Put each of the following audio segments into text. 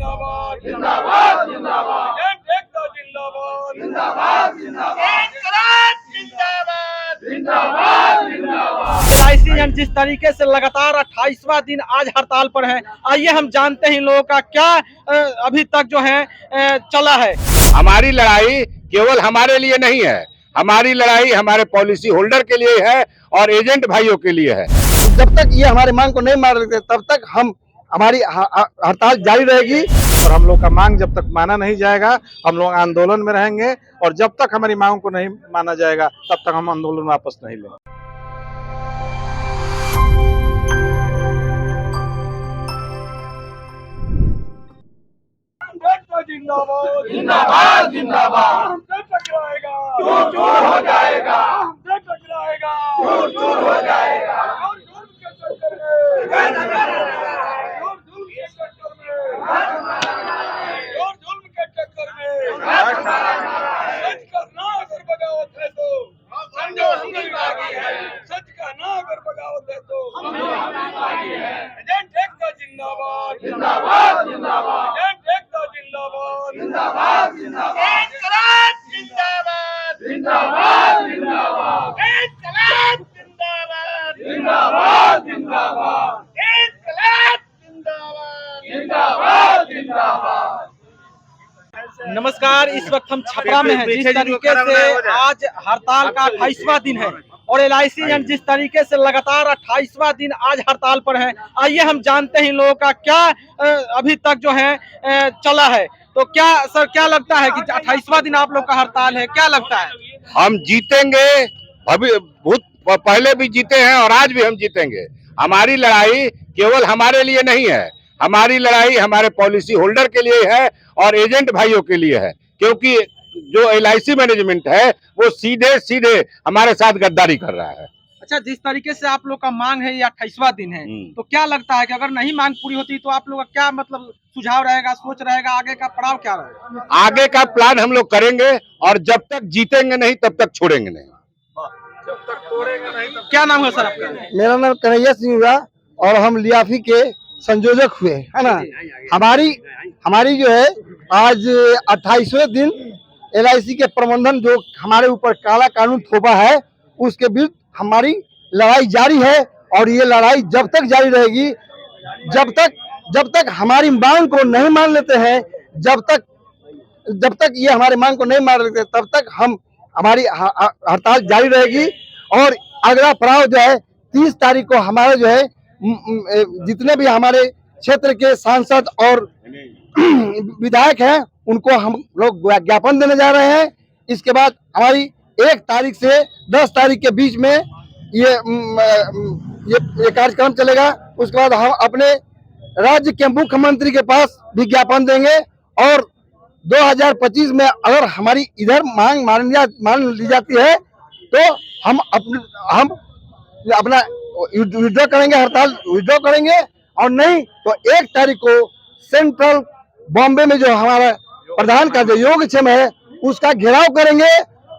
जिंदाबाद जिंदाबाद जिंदाबाद एकता जिंदाबाद जिंदाबाद जिंदाबाद जिंदाबाद जिंदाबाद जिंदाबाद। एलआईसी जिस तरीके से लगातार 28वां दिन आज हड़ताल पर है, आइए हम जानते हैं इन लोगों का क्या अभी तक जो है चला है। हमारी लड़ाई केवल हमारे लिए नहीं है, हमारी लड़ाई हमारे पॉलिसी होल्डर के लिए है और एजेंट भाइयों के लिए है। जब तक ये हमारे मांग को नहीं मान लेते तब तक हमारी हड़ताल जारी रहेगी और हम लोग का मांग जब तक माना नहीं जाएगा हम लोग आंदोलन में रहेंगे और जब तक हमारी मांग को नहीं माना जाएगा तब तक हम आंदोलन वापस नहीं लेंगे। जिंदाबाद जिंदाबाद जिंदाबाद हमसे टकराएगा चूर चूर हो जाएगा, हमसे टकराएगा चूर चूर हो जाएगा। जुल्म के चक्कर में जुल्म के चक्कर में सच करना अगर बगावत है तो समझो हमने बागी है, सच कहना अगर बगावत है तो समझो हमने बागी है। एजेंट एकता जिंदाबाद जिंदाबाद जिंदाबाद जिंदाबाद जिंदाबाद जिंदाबाद जिंदाबाद जिंदाबाद जिंदाबाद जिंदाबाद जिंदाबाद जिंदाबाद जिंदाबाद। नमस्कार, इस वक्त हम छपरा में हैं। जिस तरीके से आज हड़ताल का 28वां दिन है और एलआईसी जिस तरीके से लगातार 28वां दिन आज हड़ताल पर है, आइए हम जानते हैं इन लोगों का क्या अभी तक जो है चला है। तो क्या सर, क्या लगता है कि 28वां दिन आप लोग का हड़ताल है, क्या लगता है? हम जीतेंगे, अभी बहुत पहले भी जीते हैं और आज भी हम जीतेंगे। हमारी लड़ाई केवल हमारे लिए नहीं है, हमारी लड़ाई हमारे पॉलिसी होल्डर के लिए है और एजेंट भाइयों के लिए है, क्योंकि जो एलआईसी मैनेजमेंट है वो सीधे सीधे हमारे साथ गद्दारी कर रहा है। अच्छा, जिस तरीके से आप लोग का मांग है, ये 28वां दिन है, तो क्या लगता है कि अगर नहीं मांग पूरी होती तो आप लोग का क्या मतलब सुझाव रहेगा, सोच रहेगा, आगे का पड़ाव क्या रहेगा? आगे का प्लान हम लोग करेंगे और जब तक जीतेंगे नहीं तब तक छोड़ेंगे नहीं। जब तक तोड़ेंगे नहीं तब क्या नाम है सर आपका? मेरा नाम कन्हैया सिंह हुआ और हम लियाफी के संयोजक हुए है ना। हमारी जो है आज 28वें दिन एलआईसी के प्रबंधन जो हमारे ऊपर काला कानून थोपा है उसके विरुद्ध हमारी लड़ाई जारी है और ये लड़ाई जब तक जारी रहेगी, जब तक हमारी मांग को नहीं मान लेते हैं, जब तक ये हमारी मांग को नहीं मान लेते तब तक हमारी हड़ताल जारी रहेगी। और अगला पड़ाव जो है 30 तारीख को हमारा जो है जितने भी हमारे क्षेत्र के सांसद और विधायक हैं उनको हम लोग ज्ञापन देने जा रहे हैं। इसके बाद हमारी 1 तारीख से 10 तारीख के बीच में ये कार्यक्रम चलेगा। उसके बाद हम अपने राज्य के मुख्यमंत्री के पास भी ज्ञापन देंगे और 2025 में अगर हमारी इधर मांग मान ली जाती है तो हम अपना विड्रॉ करेंगे, हड़ताल विड्रॉ करेंगे और नहीं तो 1 तारीख को सेंट्रल बॉम्बे में जो हमारा प्रधान का जो योगक्षेम है उसका घेराव करेंगे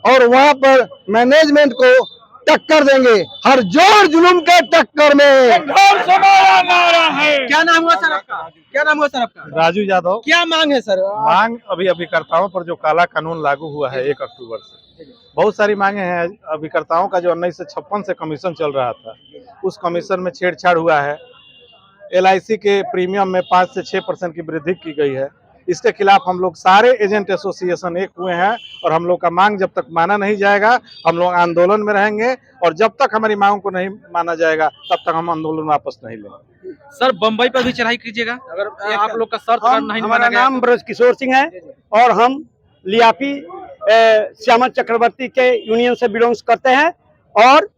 और वहां पर मैनेजमेंट को टक्कर देंगे, हर जोर जुलूम के टक्कर में। क्या नाम हुआ सर आपका? क्या नाम हुआ सर आपका? राजू यादव। क्या मांग है सर? मांग अभिकर्ताओं पर जो काला कानून लागू हुआ है 1 अक्टूबर से, बहुत सारी मांगे हैं। अभिकर्ताओं का जो 1956 से कमीशन चल रहा था उस कमीशन में छेड़छाड़ हुआ है। एलआईसी के प्रीमियम में 5 से 6% की वृद्धि की गई है। इसके खिलाफ हम लोग सारे एजेंट एसोसिएशन एक हुए हैं और हम लोग का मांग जब तक माना नहीं जाएगा हम लोग आंदोलन में रहेंगे और जब तक हमारी मांग को नहीं माना जाएगा तब तक हम आंदोलन वापस नहीं लेंगे। सर, बम्बई पर भी चढ़ाई कीजिएगा अगर आप लोग का शर्त नहीं माना हमारा गया? नाम ब्रज किशोर सिंह है और हम लियाफी श्यामा चक्रवर्ती के यूनियन से बिलोंग्स करते हैं और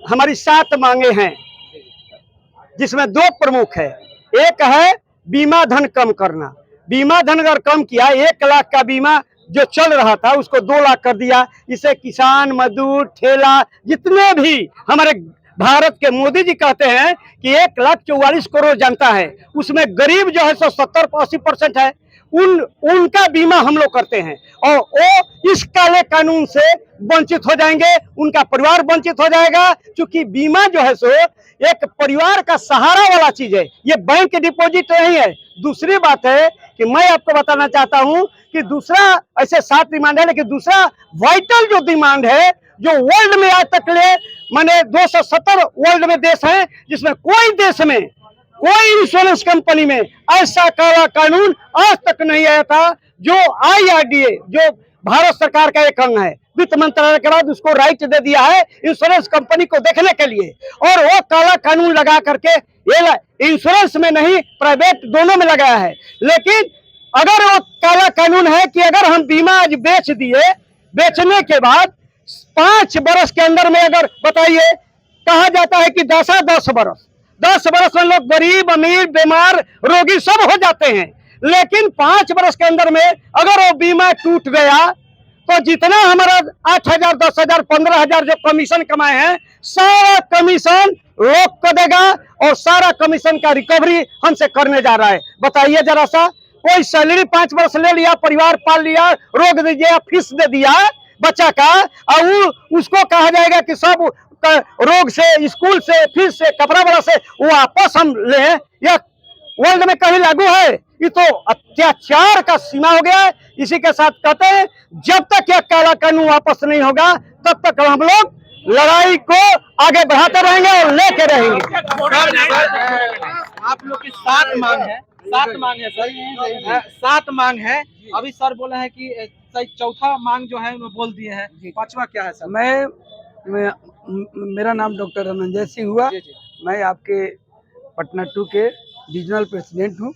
हमारी 7 मांगे हैं जिसमें 2 प्रमुख है। एक है बीमा धन कम करना। बीमा धन अगर कम किया, 1 लाख का बीमा जो चल रहा था उसको 2 लाख कर दिया। इससे किसान, मजदूर, ठेला जितने भी हमारे भारत के मोदी जी कहते हैं कि 1,44,00,000 जनता है, उसमें गरीब जो है 70-80% है। उनका बीमा हम लोग करते हैं, और वो इस काले कानून से वंचित हो जाएंगे, उनका परिवार वंचित हो जाएगा। क्योंकि बीमा जो है सो एक परिवार का सहारा वाला चीज है, ये बैंक डिपॉजिट नहीं है। दूसरी बात है कि मैं आपको बताना चाहता हूं कि दूसरा, ऐसे 7 डिमांड है, लेकिन दूसरा वाइटल जो डिमांड है, जो वर्ल्ड में आज तक ले माने 270 वर्ल्ड में देश हैं, जिसमें कोई देश में कोई इंश्योरेंस कंपनी में ऐसा काला कानून आज तक नहीं आया था। जो IRDA, जो भारत सरकार का एक अंग है, वित्त मंत्रालय के बाद उसको राइट दे दिया है इंश्योरेंस कंपनी को देखने के लिए, और वो काला कानून लगा करके ये इंश्योरेंस में नहीं प्राइवेट दोनों में लगाया है। लेकिन अगर वो काला कानून है कि अगर हम बीमा आज बेच दिए, बेचने के बाद 5 बरस के अंदर में, अगर बताइए, कहा जाता है कि 10 बरस में लोग गरीब अमीर बीमार रोगी सब हो जाते हैं, लेकिन 5 बरस के अंदर में अगर वो बीमा टूट गया तो जितना हमारा 8,000 10,000 15,000 जो कमीशन कमाए हैं, सारा कमीशन रोक कर देगा और सारा कमीशन का रिकवरी हमसे करने जा रहा है। बताइए जरा सा, कोई सैलरी 5 वर्ष ले लिया, परिवार पाल लिया, रोक दीजिए, फीस दे दिया बच्चा का, और उसको कहा जाएगा कि सब रोग से, स्कूल से, फीस से, कपड़ा वाला से वापस हम ले। यह वर्ल्ड में कहीं लागू है? ये तो अत्याचार का सीमा हो गया है। इसी के साथ कहते हैं, जब तक यह काला कानून वापस नहीं होगा, तब तक हम लोग लड़ाई को आगे बढ़ाते रहेंगे और लेके रहेंगे। आप लोग की 7 मांग है, 7 मांग है सर, 7 मांग है। अभी सर बोले हैं कि चौथा मांग जो है उन्होंने बोल दिए हैं, 5वां क्या है सर? मेरा नाम डॉक्टर रमनजय सिंह हुआ। मैं आपके पटना 2 के रीजनल प्रेसिडेंट हूँ।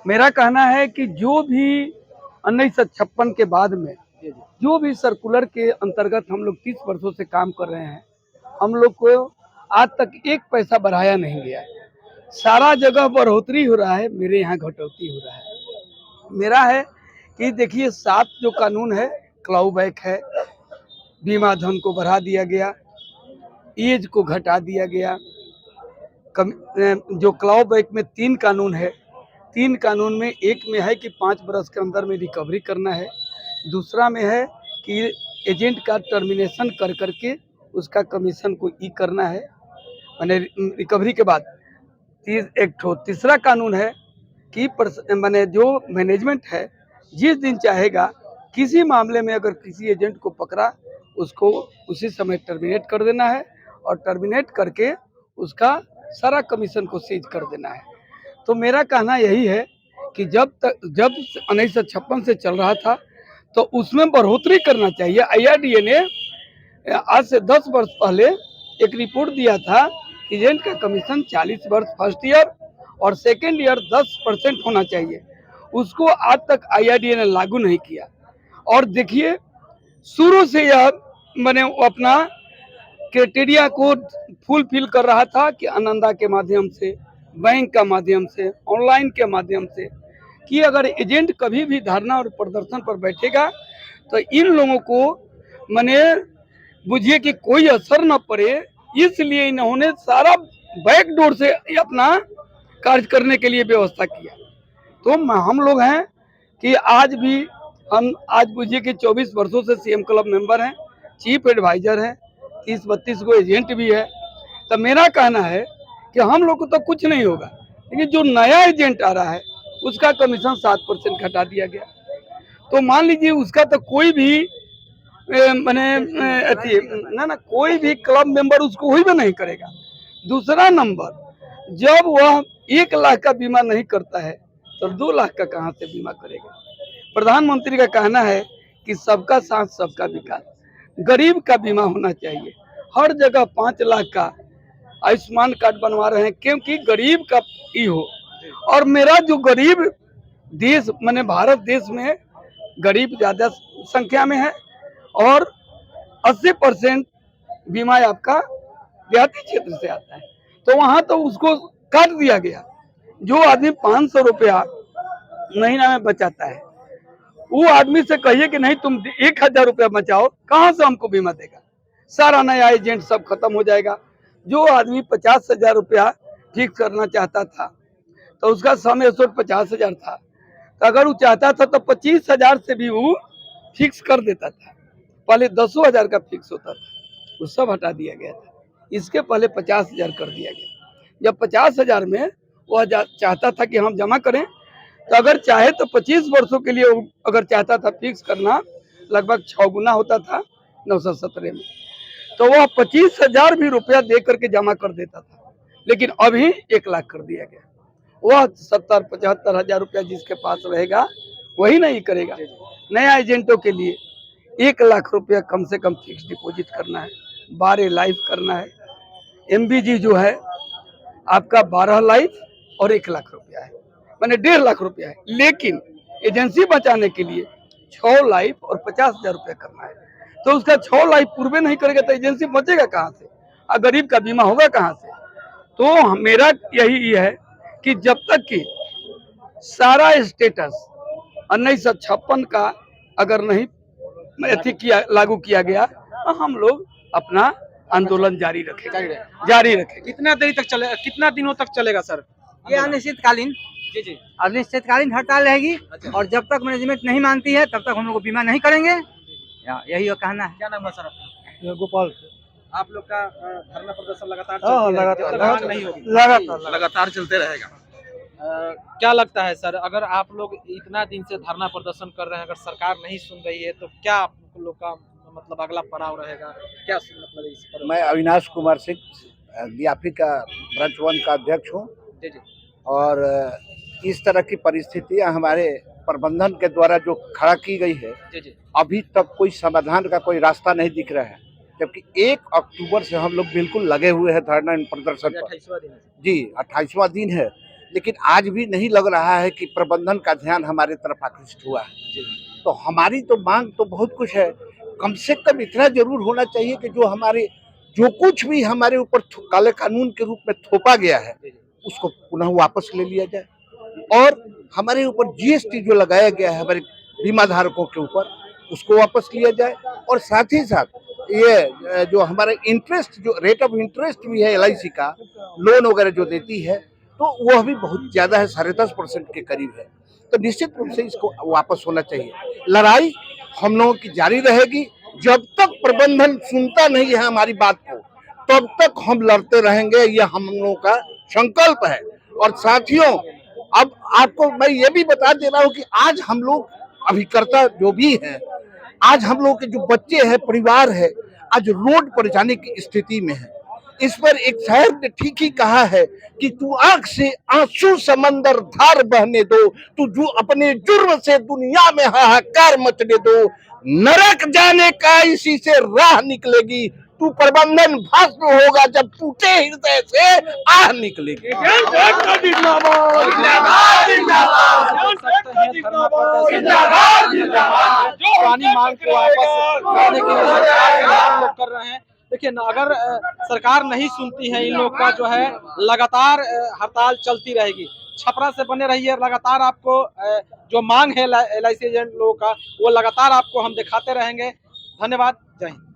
मेरा कहना है कि जो भी 1956 के बाद में जो भी सर्कुलर के अंतर्गत हम लोग 30 वर्षों से काम कर रहे हैं, हम लोग को आज तक 1 पैसा बढ़ाया नहीं गया है। सारा जगह बढ़ोतरी हो रहा है, मेरे यहाँ घटौती हो रहा है। मेरा है कि देखिए, 7 जो कानून है, क्लाउबैक है, बीमा धन को बढ़ा दिया गया, एज को घटा दिया गया। जो क्लाउबैक में 3 कानून है, 3 कानून में एक में है कि 5 बरस के अंदर में रिकवरी करना है, दूसरा में है कि एजेंट का टर्मिनेशन कर करके उसका कमीशन को करना है, मैंने रिकवरी के बाद। तीसरा कानून है कि मैंने जो मैनेजमेंट है, जिस दिन चाहेगा किसी मामले में अगर किसी एजेंट को पकड़ा, उसको उसी समय टर्मिनेट कर देना है, और टर्मिनेट करके उसका सारा कमीशन को सीज कर देना है। तो मेरा कहना यही है कि जब 1956 से चल रहा था तो उसमें बढ़ोतरी करना चाहिए। IRDA ने आज से 10 वर्ष पहले एक रिपोर्ट दिया था कि एजेंट का कमीशन 40 वर्ष फर्स्ट ईयर और सेकेंड ईयर 10% होना चाहिए। उसको आज तक IRDA ने लागू नहीं किया। और देखिए, शुरू से यह मैंने अपना क्राइटेरिया को फुलफिल कर रहा था कि आनंदा के माध्यम से, बैंक का माध्यम से, ऑनलाइन के माध्यम से, कि अगर एजेंट कभी भी धरना और प्रदर्शन पर बैठेगा तो इन लोगों को मैंने बुझिए कि कोई असर न पड़े, इसलिए इन्होंने सारा बैकडोर से अपना कार्य करने के लिए व्यवस्था किया। तो हम लोग हैं कि आज भी हम आज बुझिए कि 24 वर्षों से CM क्लब मेंबर हैं, चीफ एडवाइजर हैं, 30-32 को एजेंट भी है। तो मेरा कहना है कि हम लोग को तो कुछ नहीं होगा, लेकिन जो नया एजेंट आ रहा है उसका कमीशन 7% घटा दिया गया। तो मान लीजिए उसका तो कोई भी कोई भी क्लब मेंबर उसको हुई भी नहीं करेगा। दूसरा नंबर, जब वह 1 लाख का बीमा नहीं करता है तो 2 लाख का कहाँ से बीमा करेगा? प्रधानमंत्री का कहना है कि सबका साथ सबका विकास, गरीब का बीमा होना चाहिए। हर जगह 5 लाख का आयुष्मान कार्ड बनवा रहे हैं क्योंकि गरीब का ही हो। और मेरा जो गरीब देश मैंने भारत देश में गरीब ज़्यादा संख्या में है और 80% बीमा आपका देहाती क्षेत्र से आता है। तो वहाँ तो उसको काट दिया गया। जो आदमी 500 रुपया महीना में बचाता है, वो आदमी से कहिए कि नहीं तुम 1000 रुपया बचाओ, कहाँ से हमको बीमा देगा? सारा नया एजेंट सब खत्म हो जाएगा। जो आदमी 50,000 रुपया फिक्स करना चाहता था तो उसका सम एश्योर्ड 50,000 था। तो अगर वो चाहता था तो 25,000 से भी वो फिक्स कर देता था। पहले 10,000 का फिक्स होता था, वो सब हटा दिया गया था। इसके पहले 50,000 कर दिया गया। जब 50,000 में वह चाहता था कि हम जमा करें, तो अगर चाहे तो 25 वर्षों के लिए वो अगर चाहता था फिक्स करना, लगभग 6 गुना होता था 917 में, तो वह 25,000 भी रुपया दे करके जमा कर देता था। लेकिन अभी 1 लाख कर दिया गया। वह 70-75 रुपया जिसके पास रहेगा वही नहीं करेगा। नया एजेंटों के लिए 1 लाख रुपया कम से कम फिक्स डिपॉजिट करना है, 12 लाइफ करना है। MBG जो है आपका 12 लाइफ और 1 लाख रुपया है, मैंने 1.5 लाख रुपया है। लेकिन एजेंसी बचाने के लिए 6 लाइफ और 50,000 रुपया करना है। तो उसका 6 लाइफ पूरे नहीं करेगा तो एजेंसी बचेगा कहाँ से, और गरीब का बीमा होगा कहाँ से। तो मेरा यही है कि जब तक कि सारा स्टेटस 1956 का अगर नहीं लागू किया गया, तो हम लोग अपना आंदोलन जारी रखेंगे। कितना देरी तक चले, कितना दिनों तक चलेगा सर? ये अनिश्चितकालीन जी अनिश्चितकालीन हड़ताल रहेगी। अच्छा। और जब तक मैनेजमेंट नहीं मानती है तब तक हम लोग को बीमा नहीं करेंगे। यही कहना है। क्या नाम है सर आपका? गोपाल आप लोग का धरना प्रदर्शन लगातार हाँ, चलती रहेगी, लगातार, जब तक मांग नहीं होगी? लगातार लगातार चलते रहेगा। क्या लगता है सर, अगर आप लोग इतना दिन से धरना प्रदर्शन कर रहे हैं, अगर सरकार नहीं सुन रही है तो क्या आप लोग का मतलब अगला पड़ाव रहेगा? क्या मतलब इस पर? मैं अविनाश कुमार सिंह लियाफी का ब्रांच 1 का अध्यक्ष हूँ। जी जी और इस तरह की परिस्थितियां हमारे प्रबंधन के द्वारा जो खड़ा की गई है, जी जी अभी तक कोई समाधान का कोई रास्ता नहीं दिख रहा है। जबकि 1 अक्टूबर से हम लोग बिल्कुल लगे हुए हैं धरना प्रदर्शन पर। 28वां दिन है। जी 28वां दिन है, लेकिन आज भी नहीं लग रहा है कि प्रबंधन का ध्यान हमारे तरफ आकृष्ट हुआ है। तो हमारी तो मांग तो बहुत कुछ है, कम से कम इतना जरूर होना चाहिए कि जो कुछ भी हमारे ऊपर काले कानून के रूप में थोपा गया है उसको पुनः वापस ले लिया जाए, और हमारे ऊपर GST जो लगाया गया है हमारे बीमा धारकों के ऊपर उसको वापस लिया जाए। और साथ ही साथ ये जो हमारा इंटरेस्ट, जो रेट ऑफ इंटरेस्ट भी है LIC का लोन वगैरह जो देती है, तो वह भी बहुत ज्यादा है, 10.5% के करीब है। तो निश्चित रूप से इसको वापस होना चाहिए। लड़ाई हम लोगों की जारी रहेगी, जब तक प्रबंधन सुनता नहीं है हमारी बात को तब तक हम लड़ते रहेंगे, यह हम लोगों का संकल्प है। और साथियों, अब आपको मैं ये भी बता दे रहा हूँ कि आज हम लोग अभिकर्ता जो भी हैं, आज हम लोग के जो बच्चे हैं, परिवार है, आज रोड पर जाने की स्थिति में है। इस पर एक शायर ने ठीक ही कहा है कि तू आंख से आंसू समंदर धार बहने दो, तू जो अपने जुर्म से दुनिया में हाहाकार मचने दो, नरक जाने का इसी से राह निकलेगी, तू प्रबंधन भस्म होगा जब टूटे हृदय से आह निकलेगी। पुरानी मांग को वापस करने के लिए हम लोग कर रहे हैं। देखिए ना, अगर सरकार नहीं सुनती है, इन लोग का जो है लगातार हड़ताल चलती रहेगी। छपरा से बने रहिए, लगातार आपको जो मांग है LIC एजेंट लोगों का वो लगातार आपको हम दिखाते रहेंगे। धन्यवाद, जय हिंद।